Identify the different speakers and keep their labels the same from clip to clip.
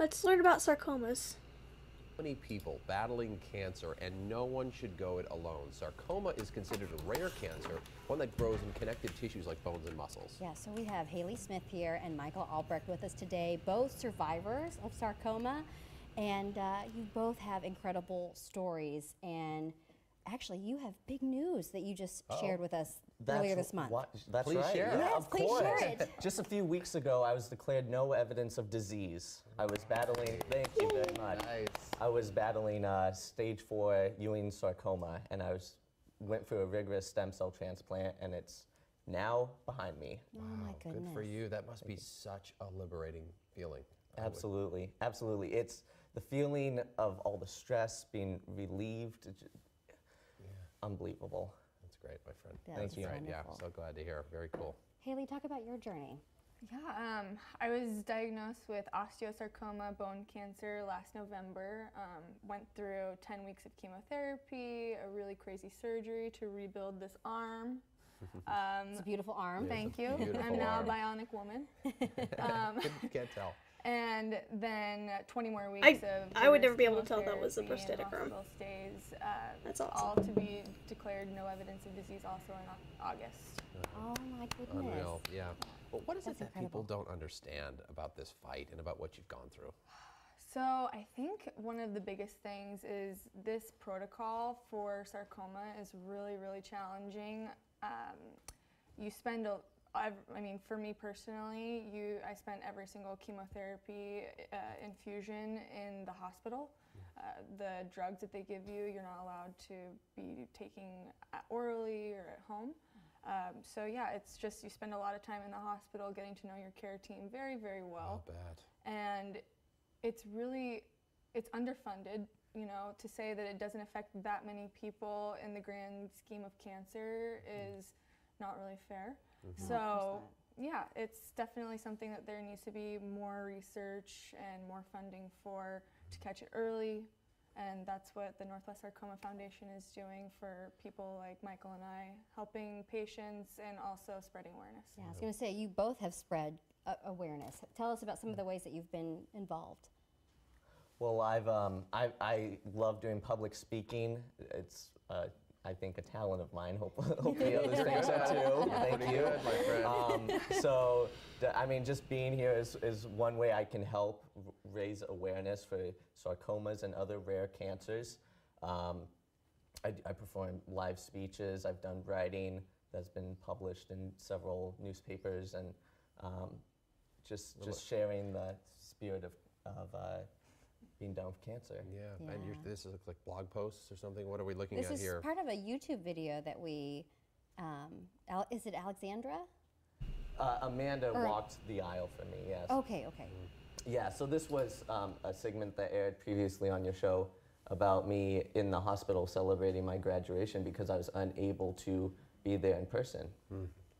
Speaker 1: Let's learn about sarcomas.
Speaker 2: Many people battling cancer, and no one should go it alone. Sarcoma is considered a rare cancer, one that grows in connective tissues like bones and muscles.
Speaker 3: Yeah, so we have Haley Smith here and Michael Albrecht with us today, both survivors of sarcoma, and you both have incredible stories. And actually, you have big news that you just shared with us earlier this month.
Speaker 4: That's
Speaker 2: Please
Speaker 4: right.
Speaker 2: share.
Speaker 3: Yes, please share it.
Speaker 4: Just a few weeks ago, I was declared no evidence of disease. I was battling, thank you very much.
Speaker 2: Nice.
Speaker 4: I was battling stage 4 Ewingssarcoma, and went through a rigorous stem cell transplant, and it's now behind me.
Speaker 3: Oh my goodness.
Speaker 2: Good for you. That must be such a liberating feeling.
Speaker 4: Absolutely, absolutely. It's the feeling of all the stress being relieved. Unbelievable.
Speaker 2: That's great, my friend.
Speaker 3: Thank you.
Speaker 2: Right, yeah, so glad to hear. Very cool.
Speaker 3: Haley, talk about your journey.
Speaker 5: Yeah, I was diagnosed with osteosarcoma, bone cancer, last November. Went through 10 weeks of chemotherapy, a really crazy surgery to rebuild this arm.
Speaker 3: It's a beautiful arm.
Speaker 5: Thank you.
Speaker 2: Beautiful
Speaker 5: I'm now
Speaker 2: arm.
Speaker 5: a bionic woman.
Speaker 2: Can't tell.
Speaker 5: And then 20 more weeks of
Speaker 1: I would never be able to tell that was a
Speaker 5: chemotherapy and
Speaker 1: prosthetic arm.
Speaker 5: hospital stays.
Speaker 1: That's awesome.
Speaker 5: All to be declared no evidence of disease also in August.
Speaker 3: Oh my goodness.
Speaker 2: Unreal, yeah. Well, what is
Speaker 3: That's
Speaker 2: it that
Speaker 3: incredible.
Speaker 2: people don't understand about this fight and about what you've gone through?
Speaker 5: So I think one of the biggest things is this protocol for sarcoma is really, really challenging. You spend I mean, for me personally, I spent every single chemotherapy infusion in the hospital. The drugs that they give you, you're not allowed to be taking orally or at home. So yeah, it's just you spend a lot of time in the hospital getting to know your care team very, very well.
Speaker 2: Oh, bad.
Speaker 5: And it's underfunded, you know, to say that it doesn't affect that many people in the grand scheme of cancer is not really fair. So yeah, it's definitely something that there needs to be more research and more funding for to catch it early. And that's what the Northwest Sarcoma Foundation is doing for people like Michael and I, helping patients and also spreading awareness.
Speaker 3: Yeah, I was going to say, you both have spread awareness. Tell us about some of the ways that you've been involved.
Speaker 4: Well, I love doing public speaking. It's I think a talent of mine. Hopefully others think so too. Thank you.
Speaker 2: Good, my friend.
Speaker 4: So, I mean, just being here is one way I can help raise awareness for sarcomas and other rare cancers. I perform live speeches. I've done writing that's been published in several newspapers, and just sharing the spirit of being done with cancer.
Speaker 2: Yeah, and this looks like blog posts or something. What are we looking
Speaker 3: This
Speaker 2: at
Speaker 3: is
Speaker 2: here?
Speaker 3: part of a YouTube video that we, is it Alexandra?
Speaker 4: Amanda walked the aisle for me, yes.
Speaker 3: Okay, okay.
Speaker 4: Yeah, so this was a segment that aired previously on your show about me in the hospital celebrating my graduation because I was unable to be there in person.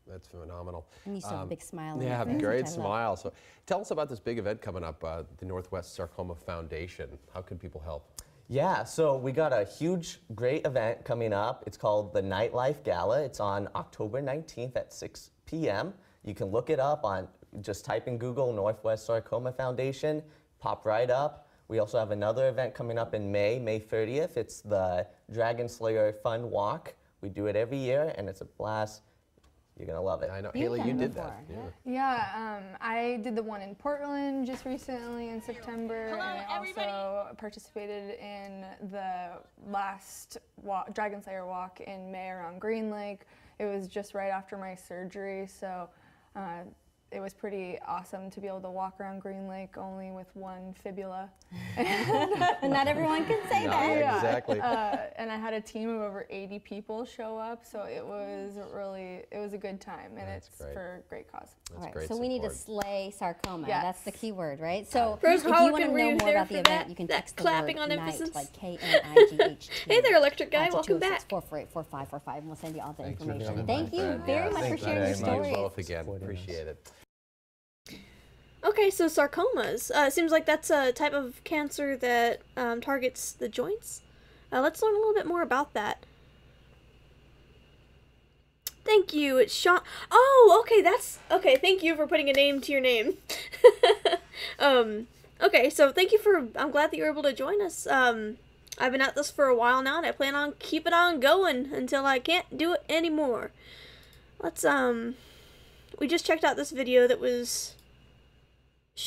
Speaker 2: That's phenomenal.
Speaker 3: And you still have a big smile on your
Speaker 2: Yeah,
Speaker 3: face,
Speaker 2: great
Speaker 3: which I love.
Speaker 2: smile. So tell us about this big event coming up, the Northwest Sarcoma Foundation. How can people help?
Speaker 4: Yeah, so we got a huge, great event coming up. It's called the Nightlife Gala. It's on October 19th at 6 p.m. You can look it up on, just type in Google Northwest Sarcoma Foundation, pop right up. We also have another event coming up in May 30th. It's the Dragon Slayer Fun Walk. We do it every year, and it's a blast. You're gonna love it.
Speaker 2: I know,
Speaker 3: You've
Speaker 2: Haley,
Speaker 3: done
Speaker 2: you
Speaker 3: it
Speaker 2: did
Speaker 3: before,
Speaker 2: that.
Speaker 3: yeah.
Speaker 5: Yeah, I did the one in Portland just recently in September, and I also participated in the last Dragon Slayer walk in May around Green Lake. It was just right after my surgery, so it was pretty awesome to be able to walk around Green Lake only with one fibula.
Speaker 3: Not everyone can say that.
Speaker 2: Yeah, exactly.
Speaker 5: And I had a team of over 80 people show up, so it was a good time, and
Speaker 2: That's
Speaker 5: it's
Speaker 2: great.
Speaker 5: for a great cause.
Speaker 3: All right,
Speaker 2: great
Speaker 3: so we need to
Speaker 2: support.
Speaker 3: slay sarcoma.
Speaker 5: Yes.
Speaker 3: That's the key word, right? So
Speaker 1: Rose
Speaker 3: if you
Speaker 1: Holiday,
Speaker 3: want to
Speaker 1: were you
Speaker 3: know more
Speaker 1: there
Speaker 3: about
Speaker 1: for
Speaker 3: the
Speaker 1: that-
Speaker 3: event, you can
Speaker 1: that
Speaker 3: text the
Speaker 1: clapping
Speaker 3: word
Speaker 1: on
Speaker 3: night,
Speaker 1: emphasis?
Speaker 3: like KNIGHT.
Speaker 1: Hey there, electric guy, welcome back.
Speaker 3: 448-4545, and we'll send you all the
Speaker 2: Thanks for
Speaker 3: information.
Speaker 2: coming
Speaker 3: Thank
Speaker 2: by,
Speaker 3: you
Speaker 2: friend.
Speaker 3: very
Speaker 2: Yeah,
Speaker 3: much for
Speaker 2: thanks
Speaker 3: sharing your
Speaker 2: very much.
Speaker 3: stories.
Speaker 2: You both again.
Speaker 4: Supporting us.
Speaker 2: Appreciate it.
Speaker 1: Okay, so sarcomas. Seems like that's a type of cancer that targets the joints. Let's learn a little bit more about that. Thank you. It's Sean. Oh, okay. That's okay. Thank you for putting a name to your name. Okay, so I'm glad that you were able to join us. I've been at this for a while now, and I plan on keeping on going until I can't do it anymore. We just checked out this video that was,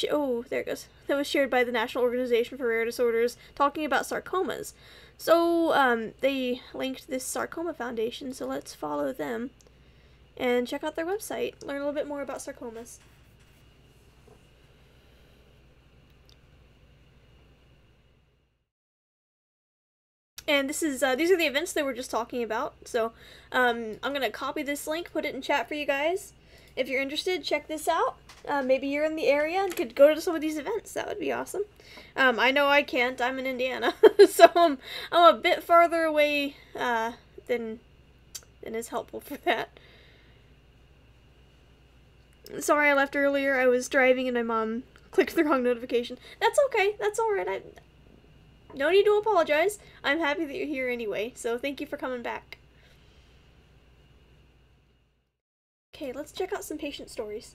Speaker 1: there it goes. That was shared by the National Organization for Rare Disorders talking about sarcomas. So, they linked this Sarcoma Foundation, so let's follow them and check out their website, learn a little bit more about sarcomas. And these are the events that we're just talking about. So I'm going to copy this link, put it in chat for you guys. If you're interested, check this out. Maybe you're in the area and could go to some of these events. That would be awesome. I know I can't. I'm in Indiana. So I'm a bit farther away than is helpful for that. Sorry I left earlier. I was driving and my mom clicked the wrong notification. That's okay. That's alright. No need to apologize. I'm happy that you're here anyway, so thank you for coming back. Okay, let's check out some patient stories.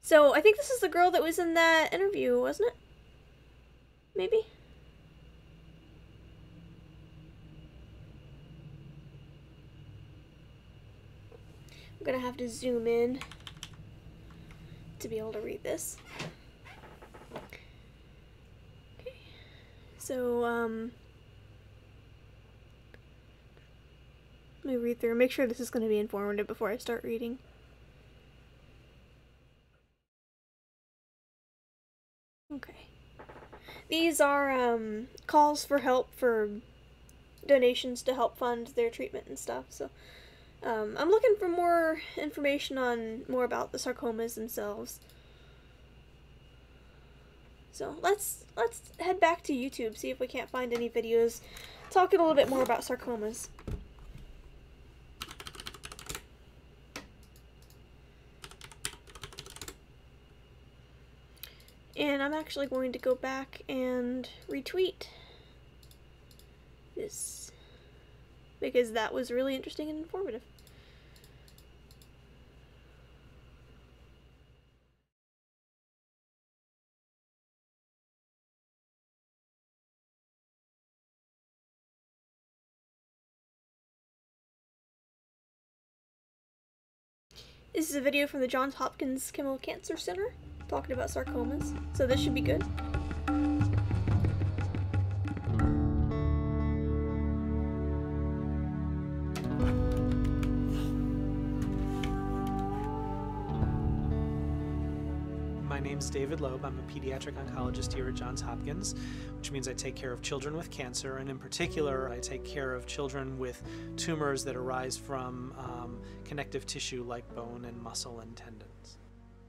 Speaker 1: So, I think this is the girl that was in that interview, wasn't it? Maybe? I'm gonna have to zoom in to be able to read this. Okay. So, let me read through. Make sure this is going to be informative before I start reading. Okay. These are, calls for help for donations to help fund their treatment and stuff, so I'm looking for more information on more about the sarcomas themselves. So let's head back to YouTube, see if we can't find any videos talking a little bit more about sarcomas. And I'm actually going to go back and retweet this, because that was really interesting and informative. This is a video from the Johns Hopkins Chemical Cancer Center talking about sarcomas, so this should be good.
Speaker 6: My name's David Loeb. I'm a pediatric oncologist here at Johns Hopkins, which means I take care of children with cancer, and in particular, I take care of children with tumors that arise from connective tissue like bone and muscle and tendons.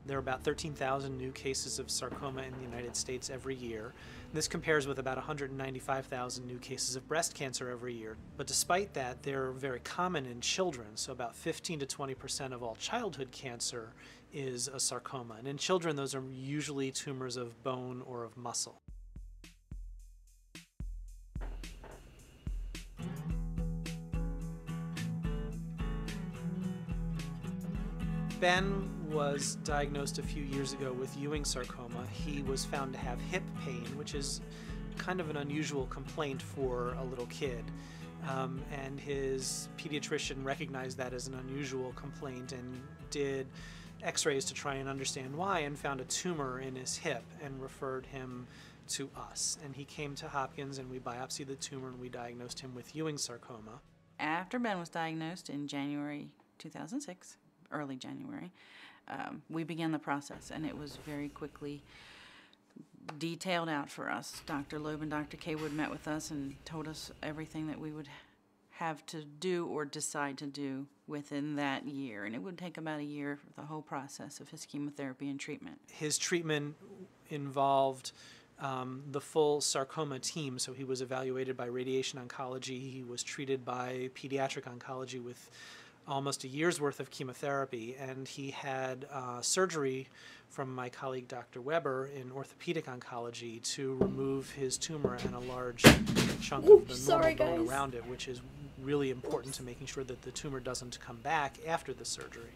Speaker 6: There are about 13,000 new cases of sarcoma in the United States every year. This compares with about 195,000 new cases of breast cancer every year. But despite that, they're very common in children, so about 15 to 20% of all childhood cancer is a sarcoma. And in children, those are usually tumors of bone or of muscle. Ben was diagnosed a few years ago with Ewingssarcoma. He was found to have hip pain, which is kind of an unusual complaint for a little kid. And his pediatrician recognized that as an unusual complaint and did x-rays to try and understand why, and found a tumor in his hip and referred him to us. And he came to Hopkins and we biopsied the tumor and we diagnosed him with Ewingssarcoma.
Speaker 7: After Ben was diagnosed in January 2006, early January, we began the process, and it was very quickly detailed out for us. Dr. Loeb and Dr. Kaywood met with us and told us everything that we would have to do or decide to do within that year, and it would take about a year for the whole process of his chemotherapy and treatment.
Speaker 6: His treatment involved the full sarcoma team, so he was evaluated by radiation oncology, he was treated by pediatric oncology with almost a year's worth of chemotherapy, and he had surgery from my colleague Dr. Weber in orthopedic oncology to remove his tumor and a large chunk of the normal bone around it, which is really important to making sure that the tumor doesn't come back after the surgery.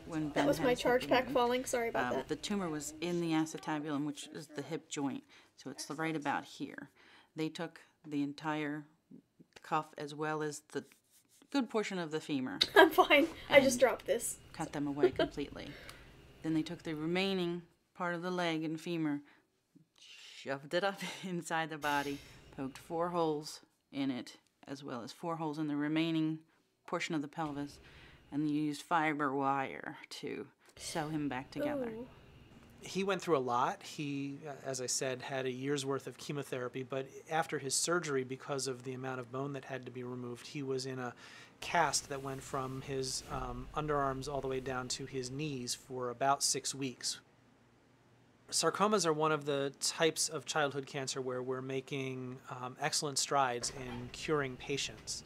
Speaker 7: when
Speaker 1: That
Speaker 7: Ben
Speaker 1: was
Speaker 7: had
Speaker 1: my
Speaker 7: his hip
Speaker 1: charge pack
Speaker 7: removed.
Speaker 1: falling. Sorry about that.
Speaker 7: The tumor was in the acetabulum, which is the hip joint, so it's right about here. They took the entire cuff as well as the good portion of the femur,
Speaker 1: I'm fine. I just
Speaker 7: and
Speaker 1: dropped this.
Speaker 7: cut them away completely. Then they took the remaining part of the leg and femur, shoved it up inside the body, poked 4 holes in it, as well as 4 holes in the remaining portion of the pelvis, and used fiber wire to sew him back together.
Speaker 1: Ooh.
Speaker 6: He went through a lot. He, as I said, had a year's worth of chemotherapy, but after his surgery, because of the amount of bone that had to be removed, he was in a cast that went from his underarms all the way down to his knees for about 6 weeks. Sarcomas are one of the types of childhood cancer where we're making excellent strides in curing patients.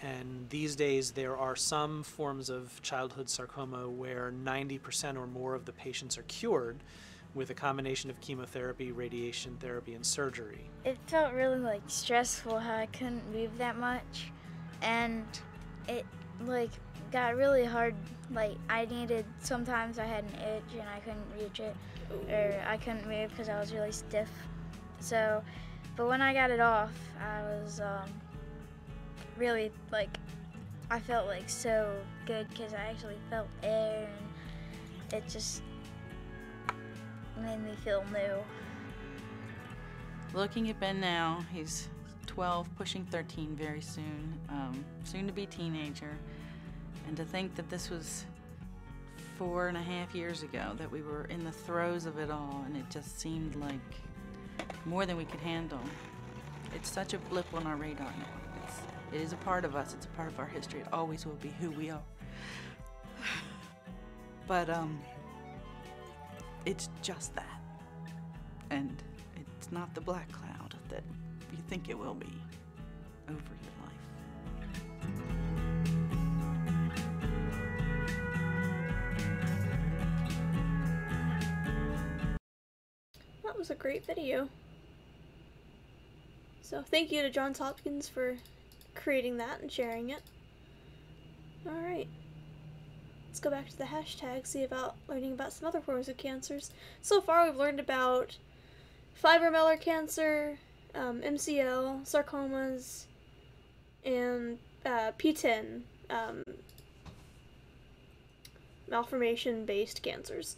Speaker 6: And these days there are some forms of childhood sarcoma where 90% or more of the patients are cured with a combination of chemotherapy, radiation therapy, and surgery.
Speaker 8: It felt really like stressful how I couldn't move that much, and it like got really hard. Like sometimes I had an itch and I couldn't reach it, or I couldn't move because I was really stiff. So, but when I got it off, I was really I felt like so good because I actually felt air, and it just made me feel new.
Speaker 7: Looking at Ben now, he's 12, pushing 13 very soon, soon to be teenager. And to think that this was 4.5 years ago, that we were in the throes of it all, and it just seemed like more than we could handle. It's such a blip on our radar now. It is a part of us. It's a part of our history. It always will be who we are. But it's just that. And it's not the black cloud that you think it will be over your life.
Speaker 1: That was a great video. So thank you to Johns Hopkins for creating that and sharing it. Alright. Let's go back to the hashtag, see about learning about some other forms of cancers. So far we've learned about fibromedullary cancer, MCL, sarcomas, and P10, malformation-based cancers.